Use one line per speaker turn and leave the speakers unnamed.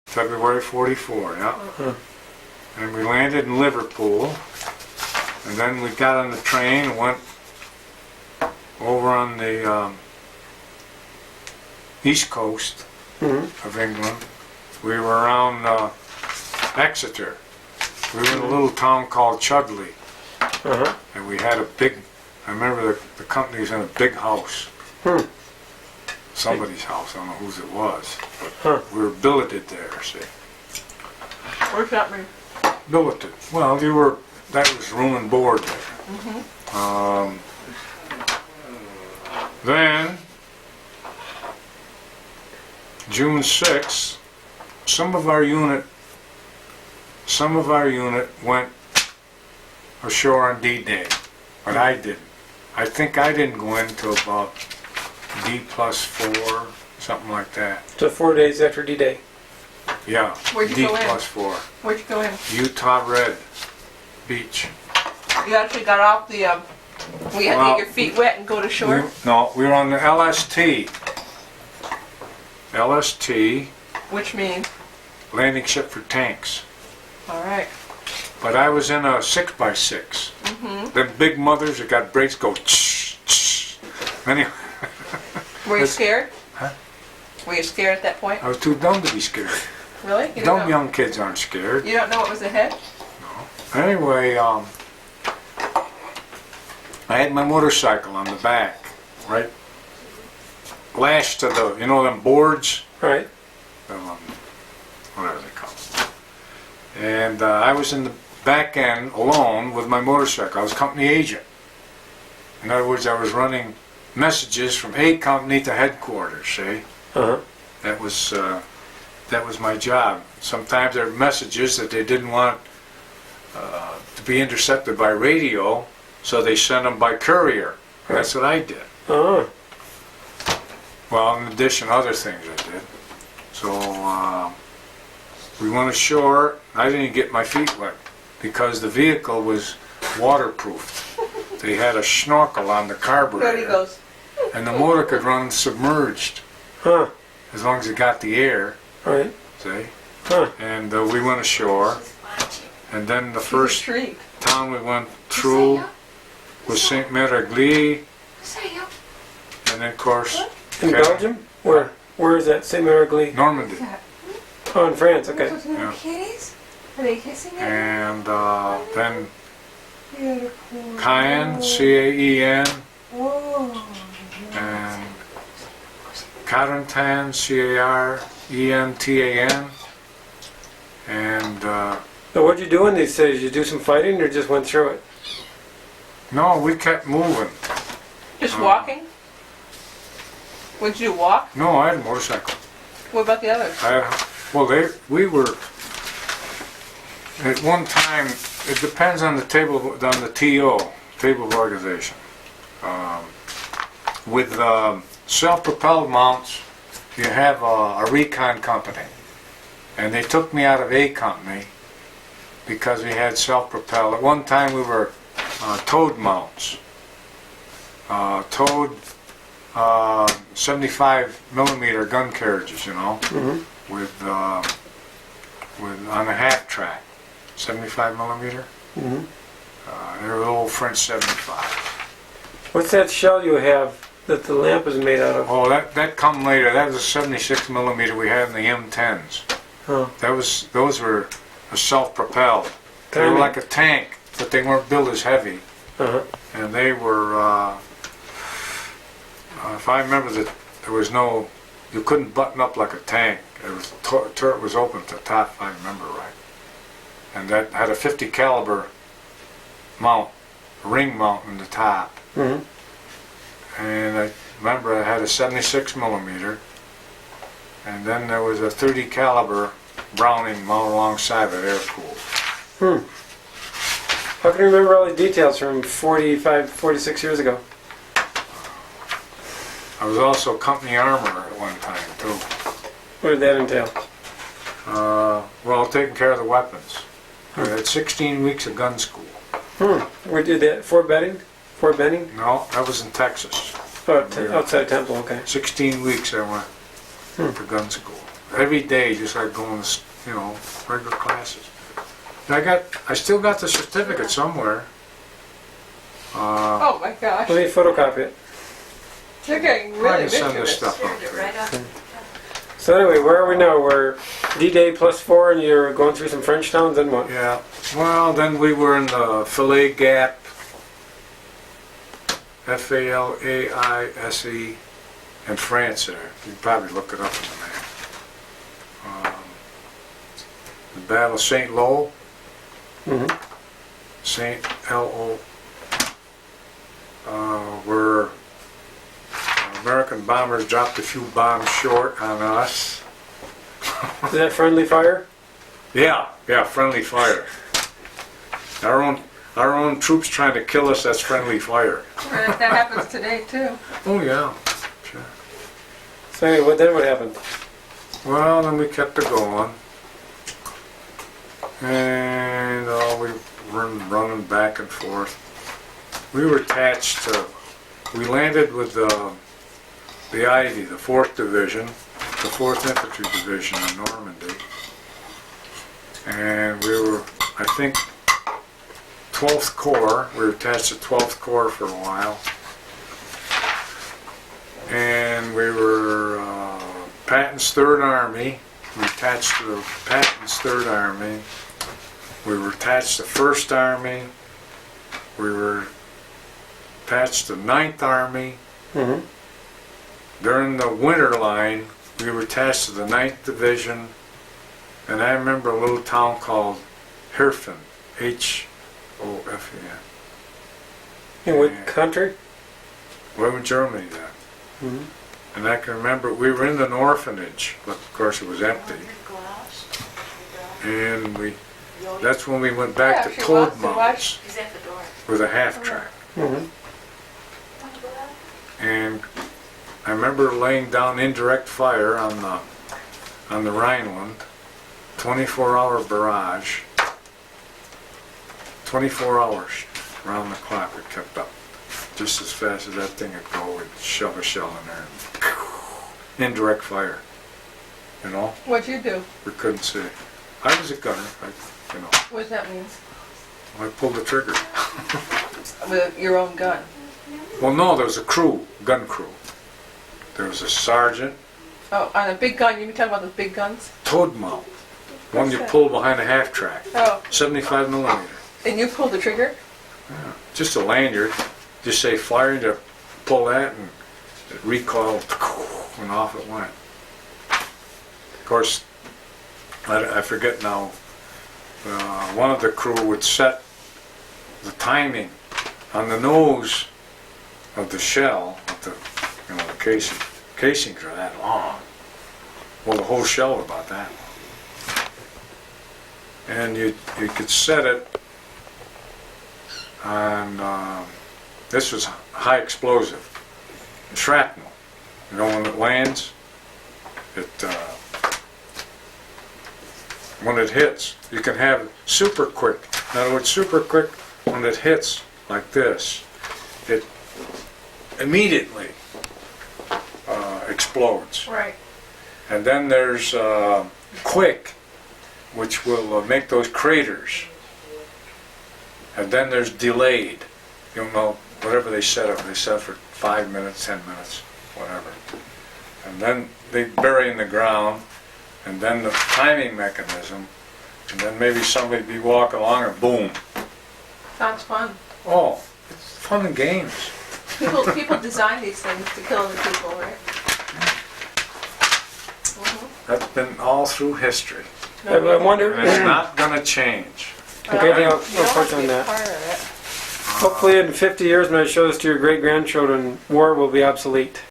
February 44, yeah.
Uh-huh.
And we landed in Liverpool. And then we got on the train and went over on the east coast of England. We were around Exeter. We were in a little town called Chudley. And we had a big, I remember the company was in a big house. Somebody's house, I don't know whose it was. But we were billeted there, see.
What's that mean?
Billeted. Well, that was room and board there. Then, June 6th, some of our unit went ashore on D-Day, but I didn't. I think I didn't go in till about D+4, something like that.
So 4 days after D-Day.
Yeah,
Where'd you go in?
D+4.
Where'd you go in?
Utah Red Beach.
You actually got off the, we had to
Well,
get your feet wet and go to shore?
We were on the LST. LST,
Which means?
landing ship for tanks.
Alright.
But I was in a 6x6. Them big mothers that got brakes go tsh. Anyway,
Were you scared?
Huh?
Were you scared at that point?
I was too dumb to be scared.
Really? You don't
Dumb
know?
young kids aren't scared.
You don't know what was ahead?
Anyway, I had my motorcycle on the back, right? Lashed to the, them boards?
Right.
Whatever they call it. And I was in the back end alone with my motorcycle. I was company agent. In other words, I was running messages from A company to headquarters, see? That was my job. Sometimes there were messages that they didn't want to be intercepted by radio, so they sent them by courier. That's what I did. Well, in addition, other things I did. So we went ashore. I didn't get my feet wet because the vehicle was waterproof. They had a snorkel on the
There he
carburetor,
goes.
and the motor could run submerged as long as it got the air.
Right.
See? And we went ashore, and then the first
Intrigued.
town we went through was Saint Maragli, and then of course
In Belgium? Where is that? Saint Maragli?
Normandy.
Oh, in France. Okay.
Yeah.
Kitties? Are they kissing it?
And then Caen, C-A-E-N, and Carentan, C-A-R-E-N-T-A-N, and
So what'd you do in these cities? You do some fighting or just went through it?
no, we kept moving.
Just walking? Would you walk?
No, I had a motorcycle.
What about the others?
We were, at one time, it depends on the table of organization. With self-propelled mounts, you have a recon company. And they took me out of A company because we had self-propelled. At one time we were towed mounts. Towed 75 millimeter gun carriages, with on a half track, 75 millimeter. They were old French 75. What's
that shell you have that the lamp is made out of?
Oh, that come later. That was a 76 millimeter we had in the M10s.
Oh.
Those were self-propelled. They were like a tank, but they weren't built as heavy. And they were, if I remember that there was no, you couldn't button up like a tank. It was turret was open at the top, if I remember right. And that had a 50 caliber mount, ring mount in the top. And I remember I had a 76 millimeter, and then there was a 30 caliber Browning mount alongside it, air-cooled.
How can you remember all these details from 45, 46 years ago?
I was also company armorer at one time too.
What did that entail?
Well, taking care of the weapons. I had 16 weeks of gun school.
Where did that? Fort Benning? Fort Benning?
No, that was in Texas.
Oh, outside Temple, okay.
16 weeks I went to gun school. every day, just like going to, regular classes. And I still got the certificate somewhere.
Oh my gosh.
Let me photocopy it.
You're getting
I
really
can send this
mischievous.
stuff out.
Turned it right up.
So anyway, where are we now? We're D-Day +4 and you're going through some French towns and what?
Yeah, well, then we were in the Filet Gap, Falaise, in France there. You can probably look it up on the map. The Battle of St. Lo,
Mm-hmm.
St. Lo, where American bombers dropped a few bombs short on us.
Is that friendly fire?
Yeah, friendly fire. Our own troops trying to kill us, that's friendly fire.
That happens today too.
Oh yeah, sure.
So anyway, what happened?
Well, then we kept it going. And we were running back and forth. We were attached to, we landed with the Ivy, the 4th Division, the 4th Infantry Division in Normandy. And we were, I think, 12th Corps. We were attached to 12th Corps for a while. And we were Patton's 3rd Army. We attached to the Patton's 3rd Army. We were attached to 1st Army. We were attached to 9th Army.
Mm-hmm.
During the winter line, we were attached to the 9th Division. And I remember a little town called Herfen, Hofen.
In what
Yeah.
country?
We were in Germany then.
Mm-hmm.
And I can remember we were in an orphanage, but of course it was empty. And that's when we went back
Yeah,
to
if she
Toad
wants to watch.
Mountains
He's at the door.
with a half track.
Mm-hmm.
And I remember laying down indirect fire on the Rhineland, 24-hour barrage, 24 hours around the clock it kept up. Just as fast as that thing would go, we'd shove a shell in there and indirect fire.
What'd you do?
We couldn't see. I was a gunner,
What does that mean?
I pulled the trigger.
With your own gun?
Well, no, there was a crew, gun crew. There was a sergeant,
Oh, on a big gun? You mean talking about those big guns?
toad mount, one you
that?
pull behind a half track,
Oh,
75 millimeter.
and you pulled the trigger?
Yeah. Just a lanyard, just say fire, and you pull that and it recoiled and off it went. Of course, I forget now, one of the crew would set the timing on the nose of the shell, of the casing. Casings are that long. Well, the whole shell was about that long. And you could set it on, this was high explosive, shrapnel. When it lands, when it hits, you can have super quick. In other words, super quick, when it hits like this, it immediately explodes.
Right.
And then there's quick, which will make those craters. And then there's delayed. Whatever they set up, they set up for 5 minutes, 10 minutes, whatever. And then they bury in the ground, and then the timing mechanism, and then maybe somebody be walking along and boom.
Sounds fun.
Oh, it's fun and games.
People design these things to kill other people, right?
That's been all through history.
I wonder.
And it's not gonna change.
Okay, I'll
You don't
touch
have to
on
be
that.
part of it.
Hopefully in 50 years when I show this to your great-grandchildren, war will be obsolete.